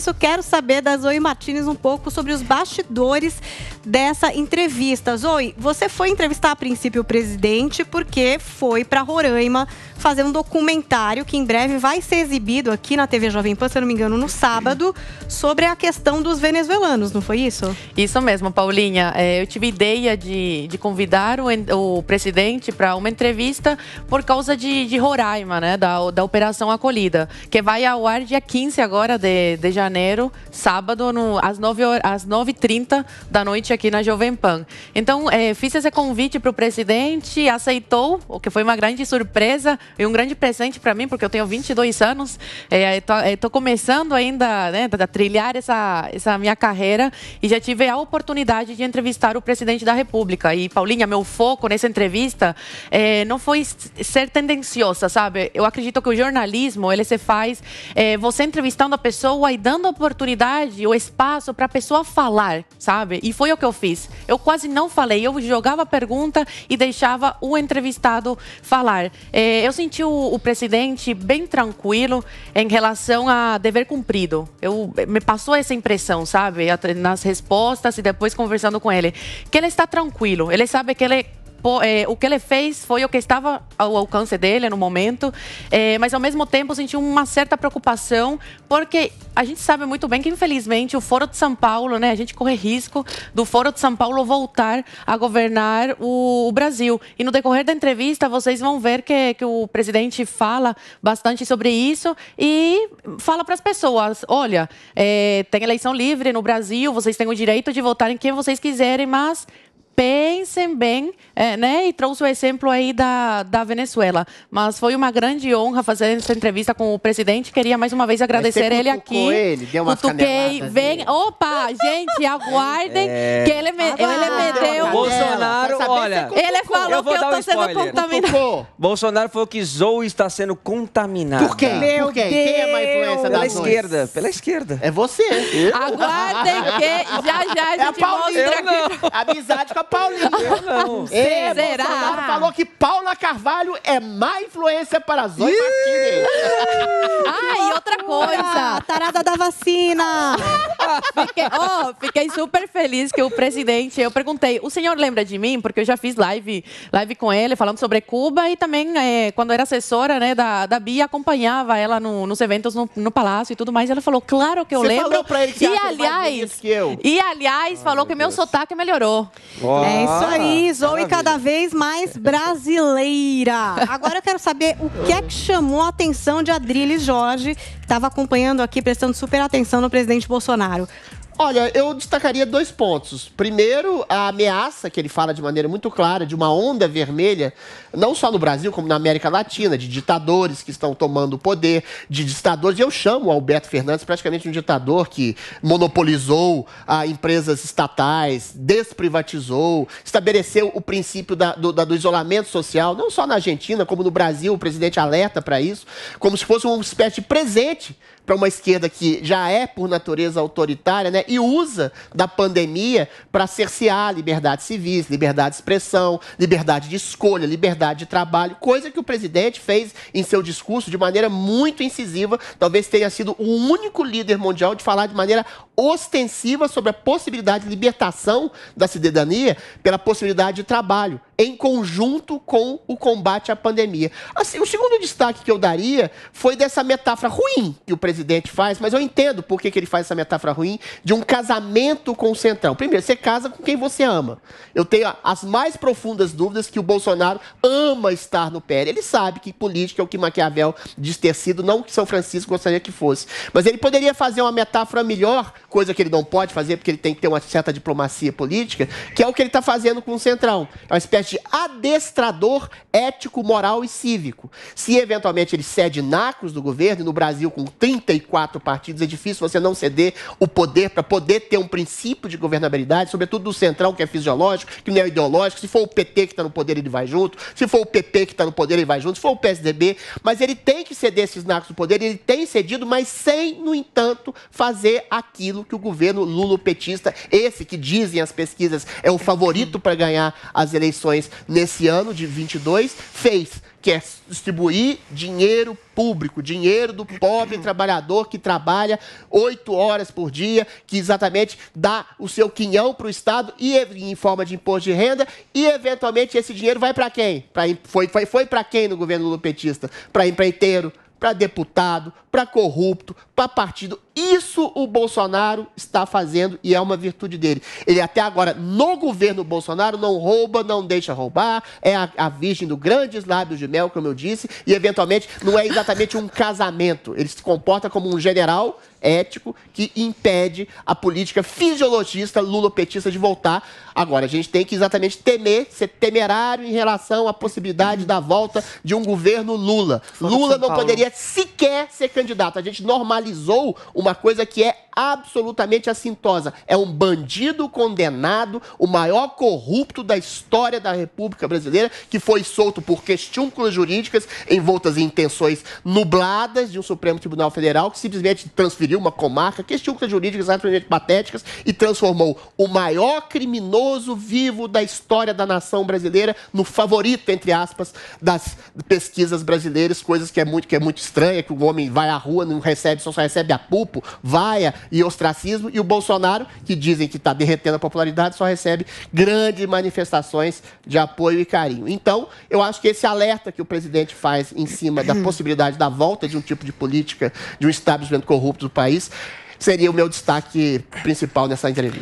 Eu quero saber da Zoe Martins um pouco sobre os bastidores dessa entrevista. Zoe, você foi entrevistar a princípio o presidente porque foi para Roraima fazer um documentário que em breve vai ser exibido aqui na TV Jovem Pan, se eu não me engano, no sábado, sobre a questão dos venezuelanos, não foi isso? Isso mesmo, Paulinha. Eu tive ideia de convidar o presidente para uma entrevista por causa de Roraima, né, da Operação Acolhida, que vai ao ar dia 15 agora de janeiro, sábado, às 9h30 da noite aqui na Jovem Pan. Então, fiz esse convite para o presidente, aceitou, o que foi uma grande surpresa e um grande presente para mim, porque eu tenho 22 anos, estou começando ainda, né, a trilhar essa minha carreira e já tive a oportunidade de entrevistar o presidente da República. E, Paulinha, meu foco nessa entrevista não foi ser tendenciosa, sabe? Eu acredito que o jornalismo, ele se faz você entrevistando a pessoa e dando a oportunidade, o espaço para a pessoa falar, sabe? E foi o que eu fiz. Eu quase não falei, eu jogava a pergunta e deixava o entrevistado falar. Eu senti o presidente bem tranquilo em relação a dever cumprido. Me passou essa impressão, sabe? Nas respostas e depois conversando com ele, que ele está tranquilo. Ele sabe que o que ele fez foi o que estava ao alcance dele no momento, mas ao mesmo tempo senti uma certa preocupação, porque a gente sabe muito bem que, infelizmente, o Foro de São Paulo, né, a gente corre risco do Foro de São Paulo voltar a governar o Brasil. E no decorrer da entrevista, vocês vão ver que o presidente fala bastante sobre isso e fala para as pessoas, olha, tem eleição livre no Brasil, vocês têm o direito de votar em quem vocês quiserem, mas pensem bem, né? E trouxe o exemplo aí da Venezuela. Mas foi uma grande honra fazer essa entrevista com o presidente. Queria mais uma vez agradecer ele aqui. Ele deu umas caneladas. Opa, gente, aguardem que ele me deu. Bolsonaro, olha, ele falou que eu tô sendo contaminado. Bolsonaro falou que Zoe está sendo contaminada. Por quê? Meu Quem é a influência da Zoe? Pela esquerda. É você. Aguardem que já a gente mostra aqui. Amizade com a Paulinha. Eu não. Será? Bolsonaro falou que Paula Carvalho é má influência para Zoe Martins. E outra coisa. Tarada da vacina. Fiquei super feliz que o presidente, eu perguntei, o senhor lembra de mim? Porque eu já fiz live com ele, falando sobre Cuba e também, quando era assessora, né, da Bia, acompanhava ela nos eventos no Palácio e tudo mais. Ela falou, claro que eu lembro. Falou pra ele que mais bonito que eu. E, aliás, falou que meu sotaque melhorou. É isso aí, Zoe cada vez mais brasileira. Agora eu quero saber o que é que chamou a atenção de Adriles Jorge, que estava acompanhando aqui, prestando super atenção no presidente Bolsonaro. Olha, eu destacaria 2 pontos. Primeiro, a ameaça que ele fala de maneira muito clara de uma onda vermelha, não só no Brasil, como na América Latina, de ditadores que estão tomando o poder, de ditadores. Eu chamo o Alberto Fernandes praticamente um ditador que monopolizou empresas estatais, desprivatizou, estabeleceu o princípio do isolamento social, não só na Argentina, como no Brasil. O presidente alerta para isso, como se fosse uma espécie de presente para uma esquerda que já é, por natureza, autoritária, né? E usa da pandemia para cercear liberdades civis, liberdade de expressão, liberdade de escolha, liberdade de trabalho, coisa que o presidente fez em seu discurso de maneira muito incisiva. Talvez tenha sido o único líder mundial de falar de maneira ostensiva sobre a possibilidade de libertação da cidadania pela possibilidade de trabalho, em conjunto com o combate à pandemia. Assim, o segundo destaque que eu daria foi dessa metáfora ruim que o presidente faz, mas eu entendo por que ele faz essa metáfora ruim, de um casamento com o Centrão. Primeiro, você casa com quem você ama. Eu tenho as mais profundas dúvidas que o Bolsonaro ama estar no PL. Ele sabe que política é o que Maquiavel diz ter sido, não que São Francisco gostaria que fosse. Mas ele poderia fazer uma metáfora melhor, coisa que ele não pode fazer, porque ele tem que ter uma certa diplomacia política, que é o que ele está fazendo com o Centrão. É uma espécie de adestrador ético, moral e cívico. Se eventualmente ele cede nacos do governo, e no Brasil com 34 partidos é difícil você não ceder o poder para poder ter um princípio de governabilidade, sobretudo do Centrão, que é fisiológico, que não é ideológico. Se for o PT que está no poder, ele vai junto. Se for o PP que está no poder, ele vai junto. Se for o PSDB, mas ele tem que ceder esses nacos do poder, ele tem cedido, mas sem, no entanto, fazer aquilo aquilo que o governo lulopetista, esse que dizem as pesquisas é o favorito para ganhar as eleições nesse ano de 22, fez, que é distribuir dinheiro público, dinheiro do pobre trabalhador que trabalha 8 horas por dia, que exatamente dá o seu quinhão para o Estado e em forma de imposto de renda, e eventualmente esse dinheiro vai para quem? Foi para quem no governo lulopetista? Para empreiteiro, para deputado, para corrupto, para partido. Isso o Bolsonaro está fazendo e é uma virtude dele. Ele até agora, no governo Bolsonaro, não rouba, não deixa roubar, é a virgem dos grandes lábios de mel, como eu disse, e eventualmente não é exatamente um casamento. Ele se comporta como um general ético que impede a política fisiologista lulopetista de voltar. Agora, a gente tem que exatamente temer, ser temerário em relação à possibilidade da volta de um governo Lula. Lula não poderia sequer ser candidato. A gente normalizou uma coisa que é absolutamente assintosa. É um bandido condenado, o maior corrupto da história da República Brasileira, que foi solto por questúnculas jurídicas envoltas em intenções nubladas de um Supremo Tribunal Federal, que simplesmente transferiu uma comarca, questúnculas jurídicas absolutamente patéticas, e transformou o maior criminoso vivo da história da nação brasileira no favorito, entre aspas, das pesquisas brasileiras, coisas que é muito estranha, que o homem vai à rua, não recebe, só recebe apupo, vaia e ostracismo, e o Bolsonaro, que dizem que está derretendo a popularidade, só recebe grandes manifestações de apoio e carinho. Então, eu acho que esse alerta que o presidente faz em cima da possibilidade da volta de um tipo de política, de um estabelecimento corrupto do país, seria o meu destaque principal nessa entrevista.